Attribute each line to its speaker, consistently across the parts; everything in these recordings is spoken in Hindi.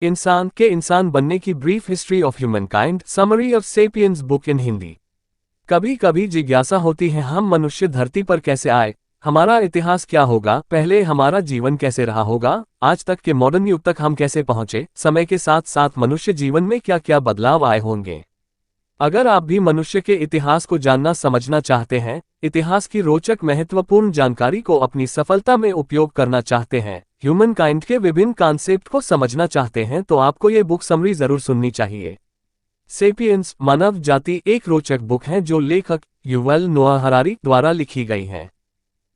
Speaker 1: इंसान बनने की brief history of humankind, summary of sapiens book in Hindi. कभी कभी जिज्ञासा होती है, हम मनुष्य धरती पर कैसे आए, हमारा इतिहास क्या होगा, पहले हमारा जीवन कैसे रहा होगा, आज तक के मॉडर्न युग तक हम कैसे पहुंचे, समय के साथ साथ मनुष्य जीवन में क्या क्या बदलाव आए होंगे। अगर आप भी मनुष्य के इतिहास को जानना समझना चाहते हैं, इतिहास की रोचक महत्वपूर्ण जानकारी को अपनी सफलता में उपयोग करना चाहते हैं, ह्यूमन काइंड के विभिन्न कॉन्सेप्ट को समझना चाहते हैं, तो आपको ये बुक समरी जरूर सुननी चाहिए। सेपियंस मानव जाति एक रोचक बुक है जो लेखक युवल नोआ हरारी द्वारा लिखी गई है।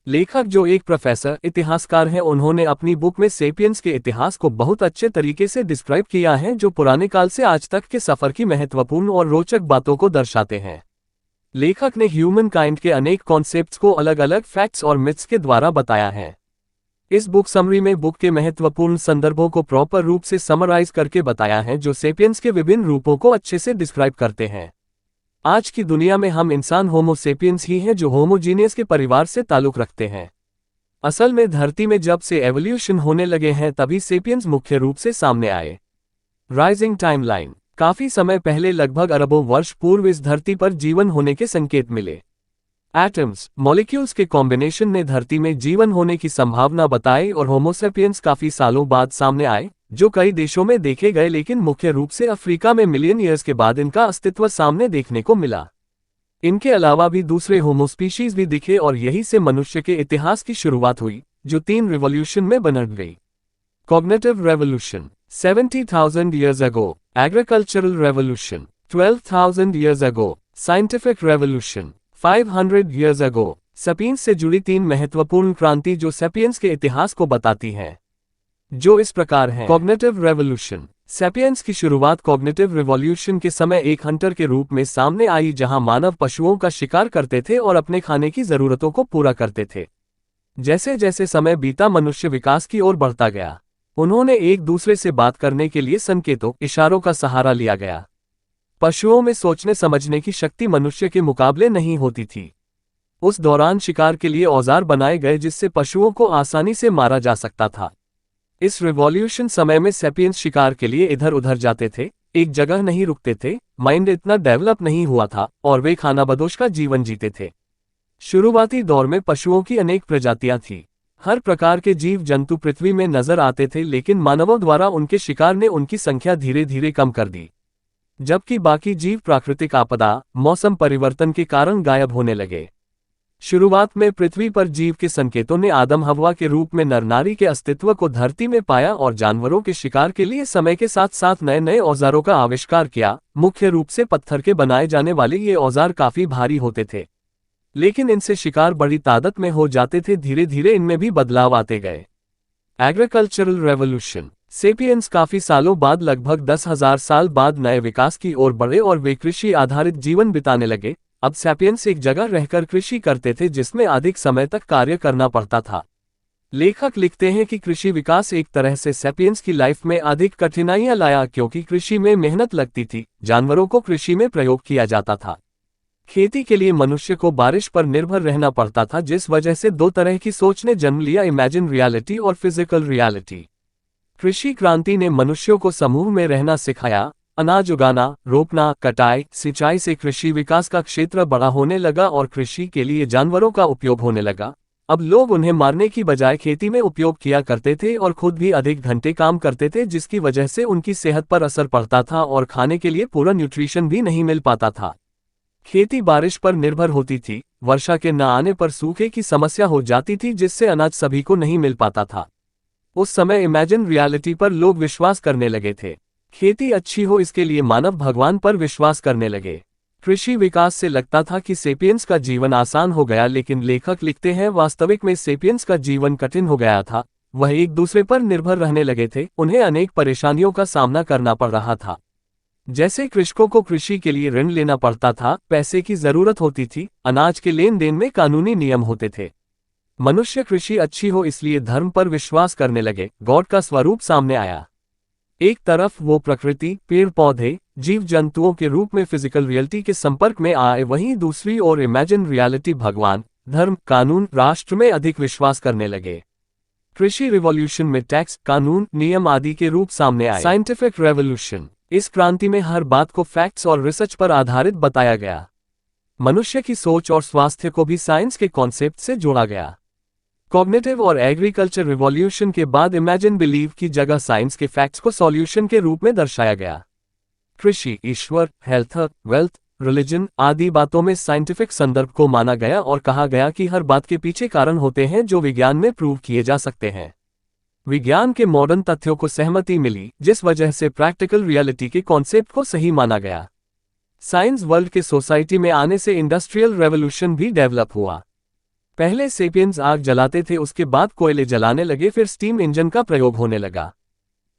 Speaker 1: लेखक जो एक प्रोफेसर इतिहासकार हैं, उन्होंने अपनी बुक में सेपियंस के इतिहास को बहुत अच्छे तरीके से डिस्क्राइब किया है, जो पुराने काल से आज तक के सफर की महत्वपूर्ण और रोचक बातों को दर्शाते हैं। लेखक ने ह्यूमन काइंड के अनेक कॉन्सेप्ट्स को अलग अलग फैक्ट्स और मिथ्स के द्वारा बताया है। इस बुक समरी में बुक के महत्वपूर्ण संदर्भों को प्रॉपर रूप से समराइज करके बताया है, जो सेपियंस के विभिन्न रूपों को अच्छे से डिस्क्राइब करते हैं। आज की दुनिया में हम इंसान होमो सेपियंस ही हैं, जो होमोजीनियस के परिवार से ताल्लुक रखते हैं। असल में धरती में जब से एवोल्यूशन होने लगे हैं, तभी सेपियंस मुख्य रूप से सामने आए। Rising timeline. काफी समय पहले, लगभग अरबों वर्ष पूर्व, इस धरती पर जीवन होने के संकेत मिले। एटम्स, मॉलिक्यूल्स के कॉम्बिनेशन ने धरती में जीवन होने की संभावना बताई और होमोसेपियंस काफी सालों बाद सामने आए, जो कई देशों में देखे गए, लेकिन मुख्य रूप से अफ्रीका में मिलियन ईयर्स के बाद इनका अस्तित्व सामने देखने को मिला। इनके अलावा भी दूसरे होमोस्पीशीज भी दिखे और यही से मनुष्य के इतिहास की शुरुआत हुई, जो 3 रिवॉल्यूशन में बन गई। Cognitive revolution 70,000 years ago, agricultural revolution 12,000 years ago, scientific revolution 500 years ago. Sapiens से जुड़ी 3 महत्वपूर्ण क्रांति जो सेपियंस के इतिहास को बताती हैं, जो इस प्रकार हैं। Cognitive revolution. सेपियंस की शुरुआत कॉग्निटिव रिवॉल्यूशन के समय एक हंटर के रूप में सामने आई, जहां मानव पशुओं का शिकार करते थे और अपने खाने की जरूरतों को पूरा करते थे। जैसे जैसे समय बीता, मनुष्य विकास की ओर बढ़ता गया। उन्होंने एक दूसरे से बात करने के लिए संकेतों, इशारों का सहारा लिया गया। पशुओं में सोचने समझने की शक्ति मनुष्य के मुकाबले नहीं होती थी। उस दौरान शिकार के लिए औजार बनाए गए, जिससे पशुओं को आसानी से मारा जा सकता था। इस रिवॉल्यूशन समय में सेपियंस शिकार के लिए इधर उधर जाते थे, एक जगह नहीं रुकते थे, माइंड इतना डेवलप नहीं हुआ था और वे खानाबदोश का जीवन जीते थे। शुरुआती दौर में पशुओं की अनेक प्रजातियां थी। हर प्रकार के जीव जंतु पृथ्वी में नजर आते थे, लेकिन मानवों द्वारा उनके शिकार ने उनकी संख्या धीरे धीरे कम कर दी, जबकि बाकी जीव प्राकृतिक आपदा, मौसम परिवर्तन के कारण गायब होने लगे। शुरुआत में पृथ्वी पर जीव के संकेतों ने आदम हव्वा के रूप में नर नारी के अस्तित्व को धरती में पाया और जानवरों के शिकार के लिए समय के साथ साथ नए नए औजारों का आविष्कार किया। मुख्य रूप से पत्थर के बनाए जाने वाले ये औजार काफी भारी होते थे, लेकिन इनसे शिकार बड़ी तादाद में हो जाते थे। धीरे धीरे इनमें भी बदलाव आते गए। Agricultural revolution. सेपियंस काफी सालों बाद, लगभग 10,000 साल बाद, नए विकास की ओर बढ़े और वे कृषि आधारित जीवन बिताने लगे। अब सेपियंस एक जगह रहकर कृषि करते थे, जिसमें अधिक समय तक कार्य करना पड़ता था। लेखक लिखते हैं कि कृषि विकास एक तरह से सेपियंस की लाइफ में अधिक कठिनाइयां लाया, क्योंकि कृषि में मेहनत लगती थी, जानवरों को कृषि में प्रयोग किया जाता था। खेती के लिए मनुष्य को बारिश पर निर्भर रहना पड़ता था, जिस वजह से 2 तरह की सोच ने जन्म लिया, इमेजिन रियलिटी और फिजिकल रियलिटी। कृषि क्रांति ने मनुष्यों को समूह में रहना सिखाया। अनाज उगाना, रोपना, कटाई, सिंचाई से कृषि विकास का क्षेत्र बड़ा होने लगा और कृषि के लिए जानवरों का उपयोग होने लगा। अब लोग उन्हें मारने की बजाय खेती में उपयोग किया करते थे और खुद भी अधिक घंटे काम करते थे, जिसकी वजह से उनकी सेहत पर असर पड़ता था और खाने के लिए पूरा न्यूट्रिशन भी नहीं मिल पाता था। खेती बारिश पर निर्भर होती थी, वर्षा के न आने पर सूखे की समस्या हो जाती थी, जिससे अनाज सभी को नहीं मिल पाता था। उस समय इमेजिन रियलिटी पर लोग विश्वास करने लगे थे। खेती अच्छी हो, इसके लिए मानव भगवान पर विश्वास करने लगे। कृषि विकास से लगता था कि सेपियंस का जीवन आसान हो गया, लेकिन लेखक लिखते हैं, वास्तविक में सेपियंस का जीवन कठिन हो गया था। वह एक दूसरे पर निर्भर रहने लगे थे, उन्हें अनेक परेशानियों का सामना करना पड़ रहा था। जैसे कृषकों को कृषि के लिए ऋण लेना पड़ता था, पैसे की जरूरत होती थी, अनाज के लेन देन में कानूनी नियम होते थे। मनुष्य कृषि अच्छी हो इसलिए धर्म पर विश्वास करने लगे। गॉड का स्वरूप सामने आया। एक तरफ वो प्रकृति, पेड़ पौधे, जीव जंतुओं के रूप में फिजिकल रियलिटी के संपर्क में आए, वहीं दूसरी ओर इमेजिन रियलिटी भगवान, धर्म, कानून, राष्ट्र में अधिक विश्वास करने लगे। कृषि रिवॉल्यूशन में टैक्स, कानून, नियम आदि के रूप सामने आए। साइंटिफिक रेवोल्यूशन, इस क्रांति में हर बात को फैक्ट्स और रिसर्च पर आधारित बताया गया। मनुष्य की सोच और स्वास्थ्य को भी साइंस के कॉन्सेप्ट से जोड़ा गया। कॉग्निटिव और एग्रीकल्चर रिवॉल्यूशन के बाद इमेजिन बिलीव की जगह साइंस के फैक्ट्स को सॉल्यूशन के रूप में दर्शाया गया। कृषि, ईश्वर, हेल्थ, वेल्थ, रिलीजन आदि बातों में साइंटिफिक संदर्भ को माना गया और कहा गया कि हर बात के पीछे कारण होते हैं जो विज्ञान में प्रूव किए जा सकते हैं। विज्ञान के मॉडर्न तथ्यों को सहमति मिली, जिस वजह से प्रैक्टिकल रियलिटी के कॉन्सेप्ट को सही माना गया। साइंस वर्ल्ड के सोसाइटी में आने से इंडस्ट्रियल रेवोल्यूशन भी डेवलप हुआ। पहले सेपियंस आग जलाते थे, उसके बाद कोयले जलाने लगे, फिर स्टीम इंजन का प्रयोग होने लगा।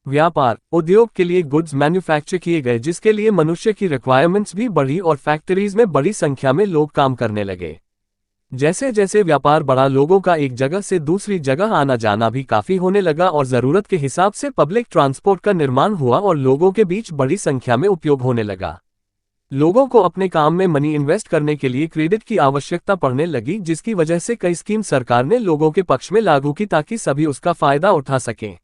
Speaker 1: व्यापार, उद्योग के लिए गुड्स मैन्युफैक्चर किए गए, जिसके लिए मनुष्य की रिक्वायरमेंट्स भी बढ़ी और फैक्ट्रीज में बड़ी संख्या में लोग काम करने लगे। जैसे जैसे व्यापार बढ़ा, लोगों का एक जगह से दूसरी जगह आना जाना भी काफी होने लगा और जरूरत के हिसाब से पब्लिक ट्रांसपोर्ट का निर्माण हुआ और लोगों के बीच बड़ी संख्या में उपयोग होने लगा। लोगों को अपने काम में मनी इन्वेस्ट करने के लिए क्रेडिट की आवश्यकता पड़ने लगी, जिसकी वजह से कई स्कीम सरकार ने लोगों के पक्ष में लागू की ताकि सभी उसका फायदा उठा सकें।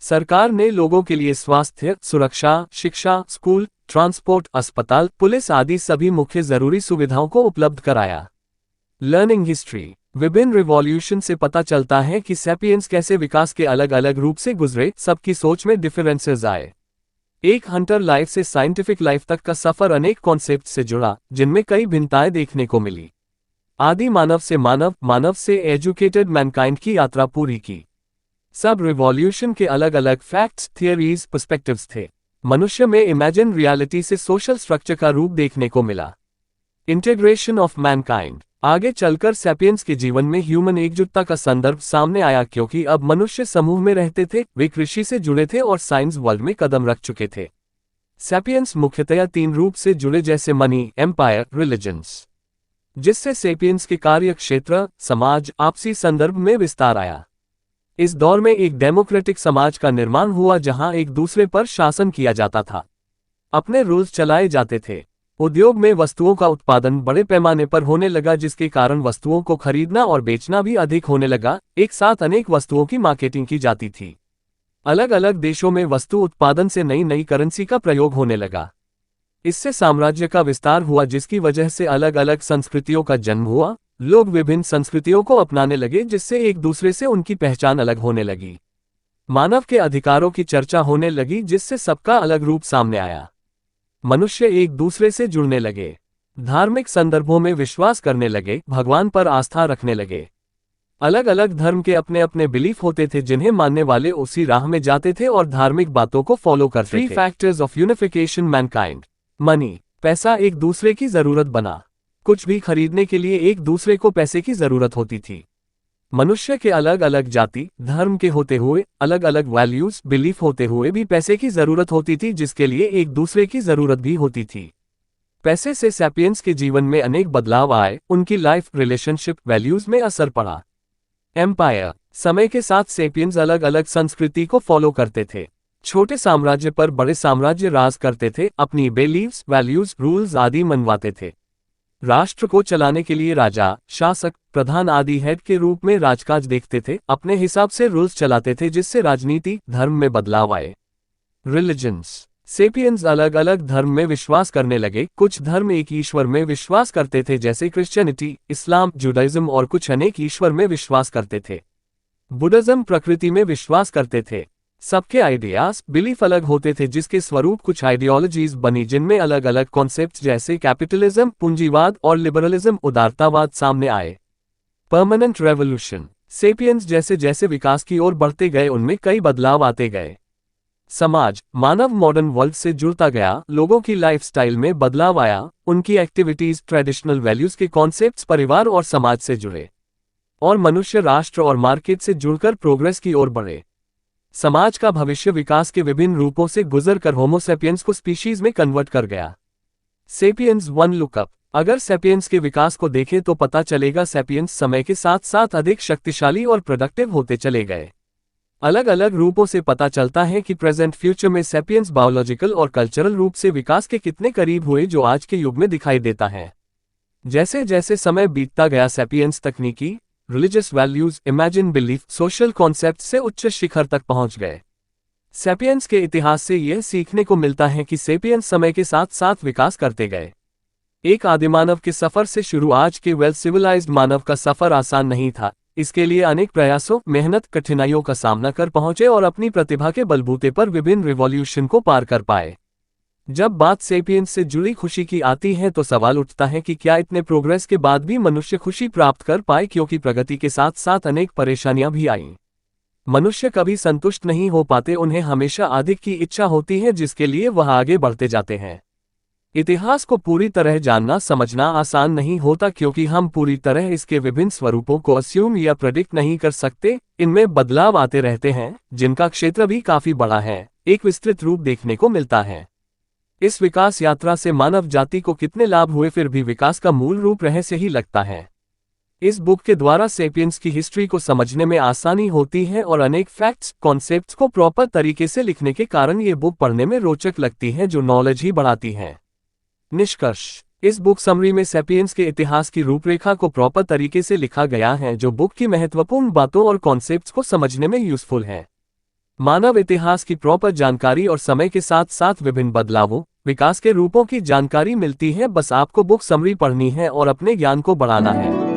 Speaker 1: सरकार ने लोगों के लिए स्वास्थ्य, सुरक्षा, शिक्षा, स्कूल, ट्रांसपोर्ट, अस्पताल, पुलिस आदि सभी मुख्य जरूरी सुविधाओं को उपलब्ध कराया। लर्निंग हिस्ट्री, विभिन्न रिवॉल्यूशन से पता चलता है कि सैपियंस कैसे विकास के अलग अलग रूप से गुजरे, सबकी सोच में डिफरेंसेस आए। एक हंटर लाइफ से साइंटिफिक लाइफ तक का सफर अनेक कॉन्सेप्ट से जुड़ा, जिनमें कई भिन्नताएं देखने को मिली। आदि मानव से मानव, मानव से एजुकेटेड मैनकाइंड की यात्रा पूरी की। सब रिवॉल्यूशन के अलग अलग फैक्ट्स, थियरीज, पर्सपेक्टिव्स थे। मनुष्य में इमेजिन रियलिटी से सोशल स्ट्रक्चर का रूप देखने को मिला। इंटीग्रेशन ऑफ मैनकाइंड, आगे चलकर सैपियंस के जीवन में ह्यूमन एकजुटता का संदर्भ सामने आया, क्योंकि अब मनुष्य समूह में रहते थे, वे कृषि से जुड़े थे और साइंस वर्ल्ड में कदम रख चुके थे। सैपियंस मुख्यतया 3 रूप से जुड़े, जैसे मनी, एम्पायर, रिलीजन्स, जिससे सैपियंस के कार्य क्षेत्र, समाज, आपसी संदर्भ में विस्तार आया। इस दौर में एक डेमोक्रेटिक समाज का निर्माण हुआ जहां एक दूसरे पर शासन किया जाता था, अपने रूल्स चलाए जाते थे। उद्योग में वस्तुओं का उत्पादन बड़े पैमाने पर होने लगा, जिसके कारण वस्तुओं को खरीदना और बेचना भी अधिक होने लगा। एक साथ अनेक वस्तुओं की मार्केटिंग की जाती थी। अलग अलग देशों में वस्तु उत्पादन से नई नई करेंसी का प्रयोग होने लगा। इससे साम्राज्य का विस्तार हुआ, जिसकी वजह से अलग अलग संस्कृतियों का जन्म हुआ। लोग विभिन्न संस्कृतियों को अपनाने लगे, जिससे एक दूसरे से उनकी पहचान अलग होने लगी। मानव के अधिकारों की चर्चा होने लगी, जिससे सबका अलग रूप सामने आया। मनुष्य एक दूसरे से जुड़ने लगे, धार्मिक संदर्भों में विश्वास करने लगे, भगवान पर आस्था रखने लगे। अलग अलग धर्म के अपने अपने बिलीफ होते थे, जिन्हें मानने वाले उसी राह में जाते थे और धार्मिक बातों को फॉलो करते थे। 3 factors of unification Mankind, money, पैसा एक दूसरे की जरूरत बना। कुछ भी खरीदने के लिए एक दूसरे को पैसे की जरूरत होती थी। मनुष्य के अलग अलग जाति, धर्म के होते हुए, अलग अलग वैल्यूज, बिलीफ होते हुए भी पैसे की जरूरत होती थी, जिसके लिए एक दूसरे की जरूरत भी होती थी। पैसे से सैपियंस के जीवन में अनेक बदलाव आए, उनकी लाइफ, रिलेशनशिप, वैल्यूज में असर पड़ा। एम्पायर, समय के साथ सैपियंस अलग अलग संस्कृति को फॉलो करते थे। छोटे साम्राज्य पर बड़े साम्राज्य राज करते थे, अपनी बिलीव्स, वैल्यूज, रूल्स आदि मनवाते थे। राष्ट्र को चलाने के लिए राजा, शासक, प्रधान आदि हेड के रूप में राजकाज देखते थे, अपने हिसाब से रूल्स चलाते थे, जिससे राजनीति, धर्म में बदलाव आए। रिलीजन्स, सेपियंस अलग अलग धर्म में विश्वास करने लगे। कुछ धर्म एक ईश्वर में विश्वास करते थे, जैसे क्रिश्चियनिटी, इस्लाम, जुडाइज्म, और कुछ अनेक ईश्वर में विश्वास करते थे। बुद्धिज्म प्रकृति में विश्वास करते थे। सबके आइडियाज, बिलीफ अलग होते थे, जिसके स्वरूप कुछ आइडियोलॉजीज बनी, जिनमें अलग अलग कॉन्सेप्ट्स जैसे कैपिटलिज्म, पूंजीवाद और लिबरलिज्म, उदारतावाद सामने आए। परमानेंट रेवोल्यूशन, सेपियंस जैसे जैसे विकास की ओर बढ़ते गए, उनमें कई बदलाव आते गए। समाज, मानव मॉडर्न वर्ल्ड से जुड़ता गया, लोगों की लाइफस्टाइल में बदलाव आया, उनकी एक्टिविटीज, ट्रेडिशनल वैल्यूज के कॉन्सेप्ट्स परिवार और समाज से जुड़े, और मनुष्य राष्ट्र और मार्केट से जुड़कर प्रोग्रेस की ओर बढ़े। समाज का भविष्य विकास के विभिन्न रूपों से गुजरकर होमो सैपियंस को स्पीशीज में कन्वर्ट कर गया। सैपियंस 1 लुकअप, अगर सैपियंस के विकास को देखें तो पता चलेगा सैपियंस समय के साथ साथ अधिक शक्तिशाली और प्रोडक्टिव होते चले गए। अलग अलग रूपों से पता चलता है कि प्रेजेंट फ्यूचर में सैपियंस बायोलॉजिकल और कल्चरल रूप से विकास के कितने करीब हुए, जो आज के युग में दिखाई देता है। जैसे जैसे समय बीतता गया, सैपियंस तकनीकी, religious values, imagine belief, social concept से उच्च शिखर तक पहुंच गए। सेपियंस के इतिहास से यह सीखने को मिलता है कि सेपियंस समय के साथ साथ विकास करते गए। एक आदिमानव के सफर से शुरू आज के वेल सिविलाइज्ड मानव का सफर आसान नहीं था। इसके लिए अनेक प्रयासों, मेहनत, कठिनाइयों का सामना कर पहुंचे और अपनी प्रतिभा के बलबूते पर विभिन्न रिवॉल्यूशन को पार कर पाए। जब बात सेपियंस से जुड़ी खुशी की आती है तो सवाल उठता है कि क्या इतने प्रोग्रेस के बाद भी मनुष्य खुशी प्राप्त कर पाए, क्योंकि प्रगति के साथ साथ अनेक परेशानियां भी आईं। मनुष्य कभी संतुष्ट नहीं हो पाते, उन्हें हमेशा अधिक की इच्छा होती है जिसके लिए वह आगे बढ़ते जाते हैं। इतिहास को पूरी तरह जानना समझना आसान नहीं होता, क्योंकि हम पूरी तरह इसके विभिन्न स्वरूपों को अस्यूम या प्रेडिक्ट नहीं कर सकते। इनमें बदलाव आते रहते हैं, जिनका क्षेत्र भी काफी बड़ा है, एक विस्तृत रूप देखने को मिलता है। इस विकास यात्रा से मानव जाति को कितने लाभ हुए, फिर भी विकास का मूल रूप रहस्य ही लगता है। इस बुक के द्वारा सेपियंस की हिस्ट्री को समझने में आसानी होती है और अनेक फैक्ट्स, कॉन्सेप्ट्स को प्रॉपर तरीके से लिखने के कारण ये बुक पढ़ने में रोचक लगती है, जो नॉलेज ही बढ़ाती है। निष्कर्ष: इस बुक समरी में सेपियंस के इतिहास की रूपरेखा को प्रॉपर तरीके से लिखा गया है, जो बुक की महत्वपूर्ण बातों और कॉन्सेप्ट्स को समझने में यूजफुल है। मानव इतिहास की प्रॉपर जानकारी और समय के साथ साथ विभिन्न बदलावों, विकास के रूपों की जानकारी मिलती है। बस आपको बुक समरी पढ़नी है और अपने ज्ञान को बढ़ाना है।